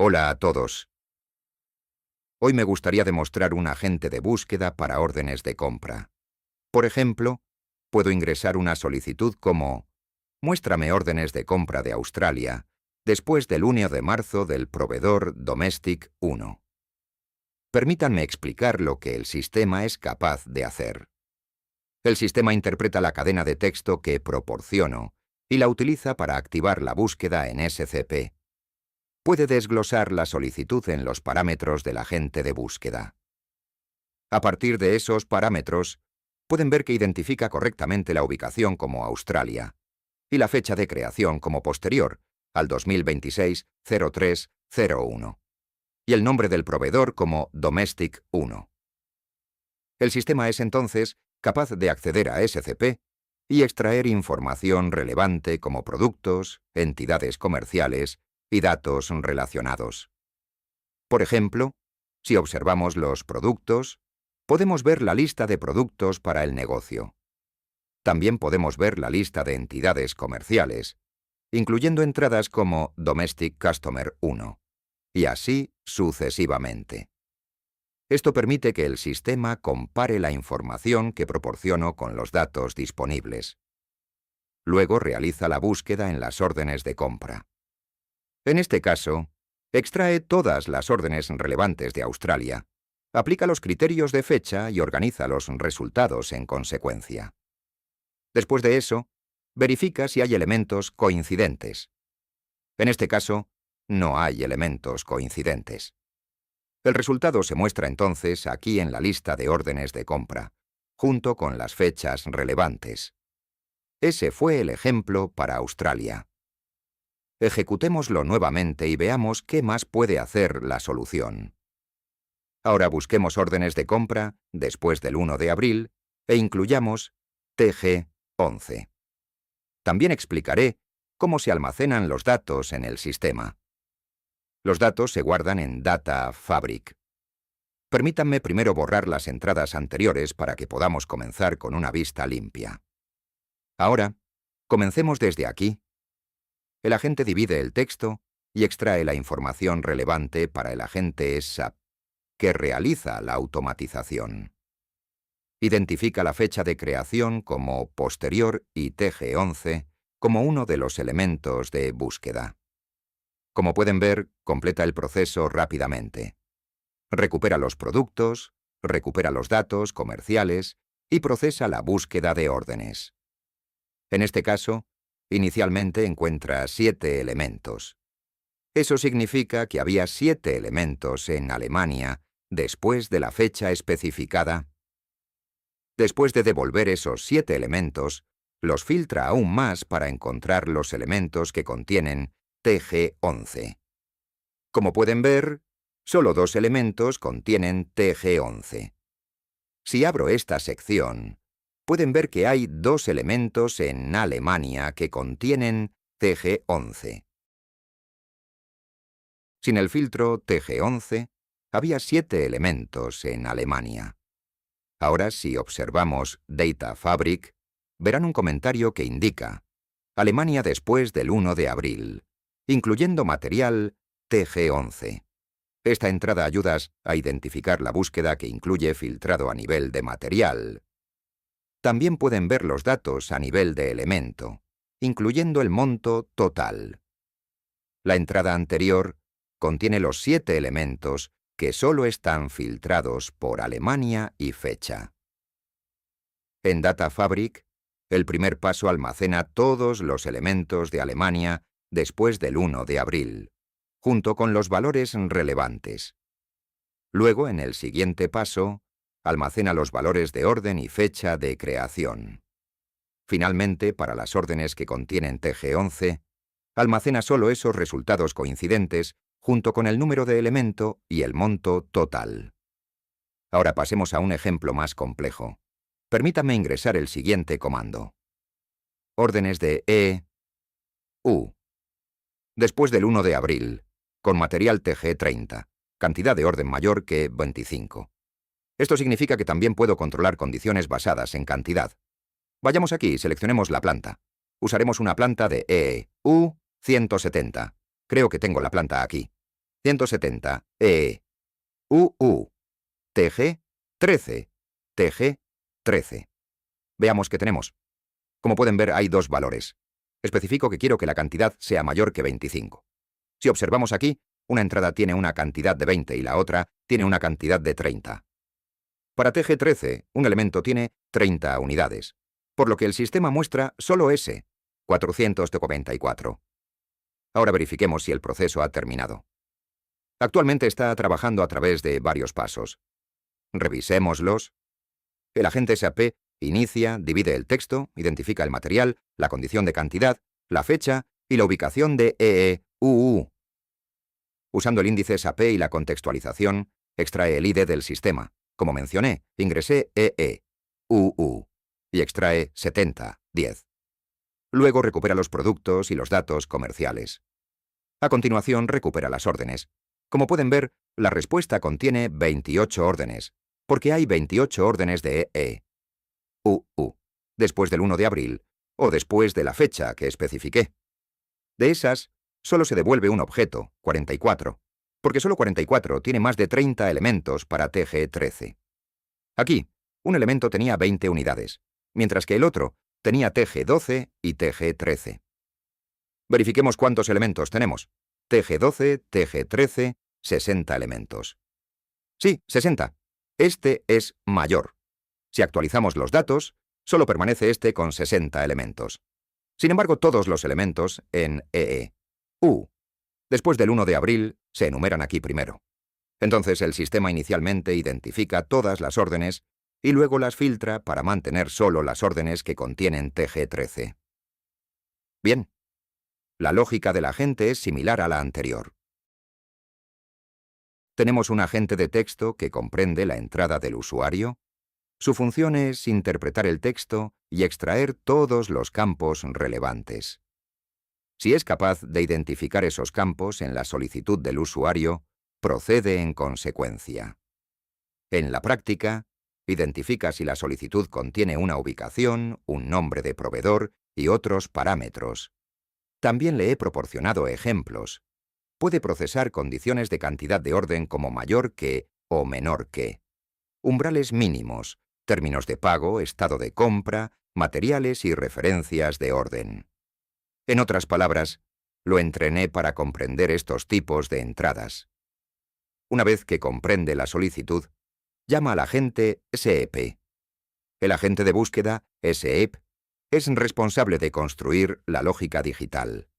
Hola a todos. Hoy me gustaría demostrar un agente de búsqueda para órdenes de compra. Por ejemplo, puedo ingresar una solicitud como «Muéstrame órdenes de compra de Australia» después del 1 de marzo del proveedor Domestic 1. Permítanme explicar lo que el sistema es capaz de hacer. El sistema interpreta la cadena de texto que proporciono y la utiliza para activar la búsqueda en SCP. Puede desglosar la solicitud en los parámetros del agente de búsqueda. A partir de esos parámetros, pueden ver que identifica correctamente la ubicación como Australia y la fecha de creación como posterior al 2026-03-01 y el nombre del proveedor como Domestic 1. El sistema es entonces capaz de acceder a SCP y extraer información relevante como productos, entidades comerciales y datos relacionados. Por ejemplo, si observamos los productos, podemos ver la lista de productos para el negocio. También podemos ver la lista de entidades comerciales, incluyendo entradas como Domestic Customer 1, y así sucesivamente. Esto permite que el sistema compare la información que proporciono con los datos disponibles. Luego realiza la búsqueda en las órdenes de compra. En este caso, extrae todas las órdenes relevantes de Australia, aplica los criterios de fecha y organiza los resultados en consecuencia. Después de eso, verifica si hay elementos coincidentes. En este caso, no hay elementos coincidentes. El resultado se muestra entonces aquí en la lista de órdenes de compra, junto con las fechas relevantes. Ese fue el ejemplo para Australia. Ejecutémoslo nuevamente y veamos qué más puede hacer la solución. Ahora busquemos órdenes de compra después del 1 de abril e incluyamos TG11. También explicaré cómo se almacenan los datos en el sistema. Los datos se guardan en Data Fabric. Permítanme primero borrar las entradas anteriores para que podamos comenzar con una vista limpia. Ahora, comencemos desde aquí. El agente divide el texto y extrae la información relevante para el agente SAP, que realiza la automatización. Identifica la fecha de creación como posterior y TG11 como uno de los elementos de búsqueda. Como pueden ver, completa el proceso rápidamente. Recupera los productos, recupera los datos comerciales y procesa la búsqueda de órdenes. En este caso, inicialmente encuentra 7 elementos. Eso significa que había 7 elementos en Alemania después de la fecha especificada. Después de devolver esos 7 elementos, los filtra aún más para encontrar los elementos que contienen TG11. Como pueden ver, solo 2 elementos contienen TG11. Si abro esta sección, pueden ver que hay 2 elementos en Alemania que contienen TG11. Sin el filtro TG11, había 7 elementos en Alemania. Ahora, si observamos Data Fabric, verán un comentario que indica Alemania después del 1 de abril, incluyendo material TG11. Esta entrada ayuda a identificar la búsqueda que incluye filtrado a nivel de material. También pueden ver los datos a nivel de elemento, incluyendo el monto total. La entrada anterior contiene los 7 elementos que solo están filtrados por Alemania y fecha. En Data Fabric, el primer paso almacena todos los elementos de Alemania después del 1 de abril, junto con los valores relevantes. Luego, en el siguiente paso, almacena los valores de orden y fecha de creación. Finalmente, para las órdenes que contienen TG11, almacena solo esos resultados coincidentes junto con el número de elemento y el monto total. Ahora pasemos a un ejemplo más complejo. Permítanme ingresar el siguiente comando. Órdenes de EU. Después del 1 de abril, con material TG30, cantidad de orden mayor que 25. Esto significa que también puedo controlar condiciones basadas en cantidad. Vayamos aquí y seleccionemos la planta. Usaremos una planta de EU 170. Creo que tengo la planta aquí. 170, EE, UU, TG, 13, TG, 13. Veamos qué tenemos. Como pueden ver, hay dos valores. Especifico que quiero que la cantidad sea mayor que 25. Si observamos aquí, una entrada tiene una cantidad de 20 y la otra tiene una cantidad de 30. Para TG13, un elemento tiene 30 unidades, por lo que el sistema muestra solo ese, 494. Ahora verifiquemos si el proceso ha terminado. Actualmente está trabajando a través de varios pasos. Revisémoslos. El agente SAP inicia, divide el texto, identifica el material, la condición de cantidad, la fecha y la ubicación de EE-UU. Usando el índice SAP y la contextualización, extrae el ID del sistema. Como mencioné, ingresé EE-UU y extrae 7010. Luego recupera los productos y los datos comerciales. A continuación recupera las órdenes. Como pueden ver, la respuesta contiene 28 órdenes, porque hay 28 órdenes de EE-UU, después del 1 de abril o después de la fecha que especifiqué. De esas, solo se devuelve un objeto, 44, porque solo 44 tiene más de 30 elementos para TG13. Aquí, un elemento tenía 20 unidades, mientras que el otro tenía TG12 y TG13. Verifiquemos cuántos elementos tenemos. TG12, TG13, 60 elementos. Sí, 60. Este es mayor. Si actualizamos los datos, solo permanece este con 60 elementos. Sin embargo, todos los elementos en EE-U, después del 1 de abril, se enumeran aquí primero. Entonces el sistema inicialmente identifica todas las órdenes y luego las filtra para mantener solo las órdenes que contienen TG13. Bien. La lógica del agente es similar a la anterior. Tenemos un agente de texto que comprende la entrada del usuario. Su función es interpretar el texto y extraer todos los campos relevantes. Si es capaz de identificar esos campos en la solicitud del usuario, procede en consecuencia. En la práctica, identifica si la solicitud contiene una ubicación, un nombre de proveedor y otros parámetros. También le he proporcionado ejemplos. Puede procesar condiciones de cantidad de orden como mayor que o menor que, umbrales mínimos, términos de pago, estado de compra, materiales y referencias de orden. En otras palabras, lo entrené para comprender estos tipos de entradas. Una vez que comprende la solicitud, llama al agente SEP. El agente de búsqueda, SEP, es responsable de construir la lógica digital.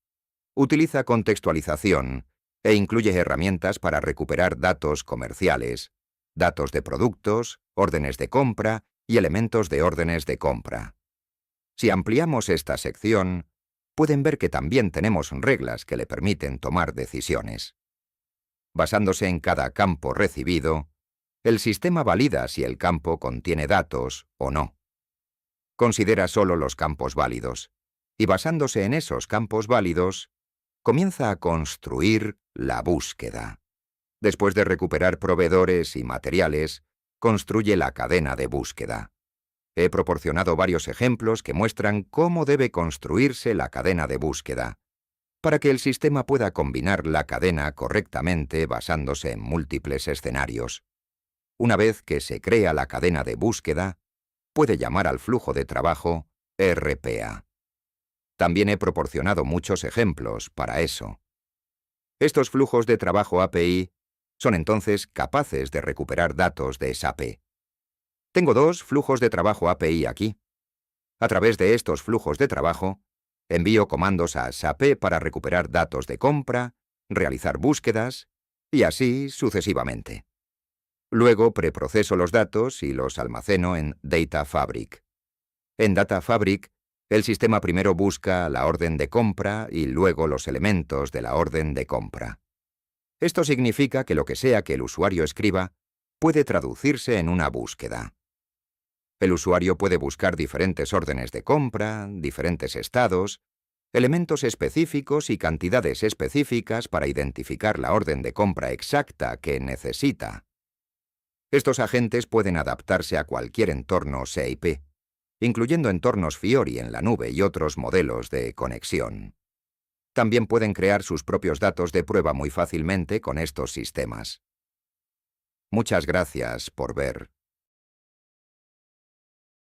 Utiliza contextualización e incluye herramientas para recuperar datos comerciales, datos de productos, órdenes de compra y elementos de órdenes de compra. Si ampliamos esta sección, pueden ver que también tenemos reglas que le permiten tomar decisiones. Basándose en cada campo recibido, el sistema valida si el campo contiene datos o no. Considera solo los campos válidos, y basándose en esos campos válidos, comienza a construir la búsqueda. Después de recuperar proveedores y materiales, construye la cadena de búsqueda. He proporcionado varios ejemplos que muestran cómo debe construirse la cadena de búsqueda, para que el sistema pueda combinar la cadena correctamente basándose en múltiples escenarios. Una vez que se crea la cadena de búsqueda, puede llamar al flujo de trabajo RPA. También he proporcionado muchos ejemplos para eso. Estos flujos de trabajo API son entonces capaces de recuperar datos de SAP. Tengo dos flujos de trabajo API aquí. A través de estos flujos de trabajo, envío comandos a SAP para recuperar datos de compra, realizar búsquedas, y así sucesivamente. Luego preproceso los datos y los almaceno en Data Fabric. En Data Fabric, el sistema primero busca la orden de compra y luego los elementos de la orden de compra. Esto significa que lo que sea que el usuario escriba puede traducirse en una búsqueda. El usuario puede buscar diferentes órdenes de compra, diferentes estados, elementos específicos y cantidades específicas para identificar la orden de compra exacta que necesita. Estos agentes pueden adaptarse a cualquier entorno SAP, incluyendo entornos Fiori en la nube y otros modelos de conexión. También pueden crear sus propios datos de prueba muy fácilmente con estos sistemas. Muchas gracias por ver.